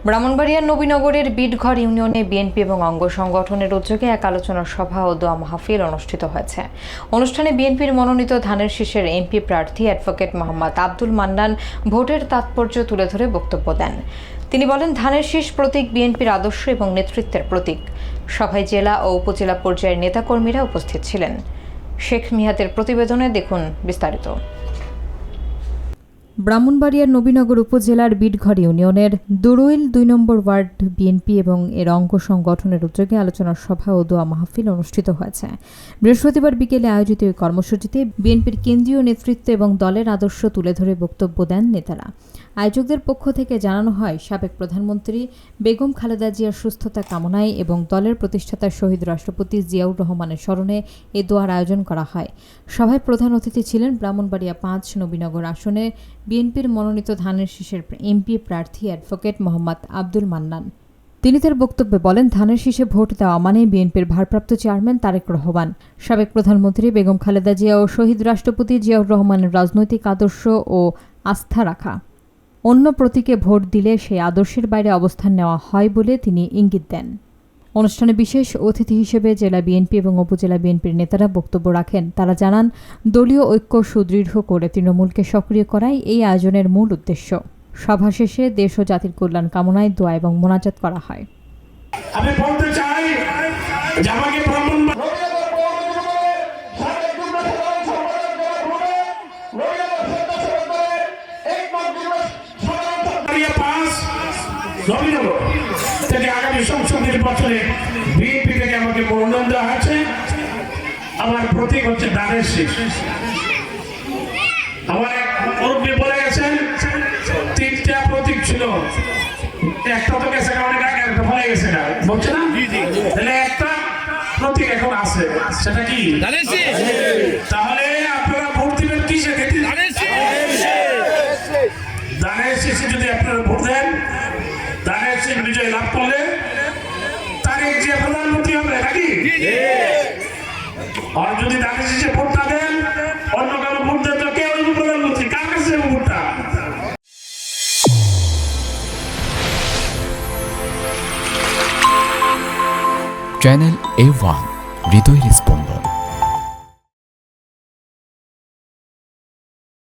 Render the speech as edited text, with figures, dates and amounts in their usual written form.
ব্রাহ্মণবাড়িয়ার নবীনগরের বিটঘর ইউনিয়নে বিএনপি এবং অঙ্গ সংগঠনের উদ্যোগে এক আলোচনা সভা ও দোয়া মাহফিল অনুষ্ঠিত হয়েছে। অনুষ্ঠানে বিএনপির মনোনীত ধানের শীষের এমপি প্রার্থী অ্যাডভোকেট মোহাম্মদ আব্দুল মান্নান ভোটের তাৎপর্য তুলে ধরে বক্তব্য দেন। তিনি বলেন, ধানের শীষ প্রতীক বিএনপির আদর্শ এবং নেতৃত্বের প্রতীক। সভায় জেলা ও উপজেলা পর্যায়ের নেতাকর্মীরা উপস্থিত ছিলেন। শেখ মিহাতের প্রতিবেদনে দেখুন বিস্তারিত। ব্রাহ্মণবাড়িয়ার নবীনগর উপজেলার বিটঘর ইউনিয়নের দুরুইল ২ নম্বর ওয়ার্ড বিএনপি এবং এর অঙ্গ সংগঠনের উদ্যোগে আলোচনা সভা ও দোয়া মাহফিল অনুষ্ঠিত হয়েছে। বৃহস্পতিবার বিকেলে আয়োজিত এই কর্মসূচিতে বিএনপির কেন্দ্রীয় নেতৃত্ব এবং দলের আদর্শ তুলে ধরে বক্তব্য দেন নেতারা। আয়োজকদের পক্ষ থেকে জানানো হয়, সাবেক প্রধানমন্ত্রী বেগম খালেদা জিয়ার সুস্থতা কামনায় এবং দলের প্রতিষ্ঠাতা শহীদ রাষ্ট্রপতি জিয়াউর রহমানের স্মরণে এ দোয়ার আয়োজন করা হয়। সভায় প্রধান অতিথি ছিলেন ব্রাহ্মণবাড়িয়া ৫ নবীনগর আসনে বিএনপির মনোনীত ধানের শীষের এমপি প্রার্থী অ্যাডভোকেট মোহাম্মদ আব্দুল মান্নান। তিনি তার বক্তব্যে বলেন, ধানের শীষে ভোট দেওয়া মানে বিএনপির ভারপ্রাপ্ত চেয়ারম্যান তারেক রহমান, সাবেক প্রধানমন্ত্রী বেগম খালেদা জিয়া ও শহীদ রাষ্ট্রপতি জিয়াউর রহমানের রাজনৈতিক আদর্শ ও আস্থা রাখা। অন্য প্রতীকে ভোট দিলে সেই আদর্শের বাইরে অবস্থান নেওয়া হয় বলে তিনি ইঙ্গিত দেন। অনুষ্ঠানে বিশেষ অতিথি হিসেবে জেলা বিএনপি এবং উপজেলা বিএনপির নেতারা বক্তব্য রাখেন। তারা জানান, দলীয় ঐক্য সুদৃঢ় করে তৃণমূলকে সক্রিয় করাই এই আয়োজনের মূল উদ্দেশ্য। সভা শেষে দেশ ও জাতির কল্যাণ কামনায় দোয়া এবং মোনাজাত করা হয়। আমি বলতে চাই যে আমাকে থেকে আগামী সংসদ নির্বাচনে বিএনপি থেকে আমাকে মনোনয়ন দেওয়া হয়েছে। আমার প্রতীক হচ্ছে ধানের শীষ। আমার এক মুরব্বী বলে গেছেন 3টা প্রতীক ছিল, একটা তো গেছে অনেক আগে, একটা ভুলে গেছে না, বলছে না? তাহলে একটা প্রতীক এখন আছে, সেটা কি? তাহলে আপনারা ভোট দিবেন কিসে? ধানের শীষে যদি আপনারা ভোট দেন, ধানের শীষ বিজয় লাভ করলে তারেক জিয়া প্রধানমন্ত্রী হবে নাকি? আর যদি ধানের শীষে ভোট না দেন, অন্য কারো ভোট দেন, তো কে হইবে প্রধানমন্ত্রী? কার কাছে ভোটটা? চ্যানেল A1 হৃদয় রেসপন্স।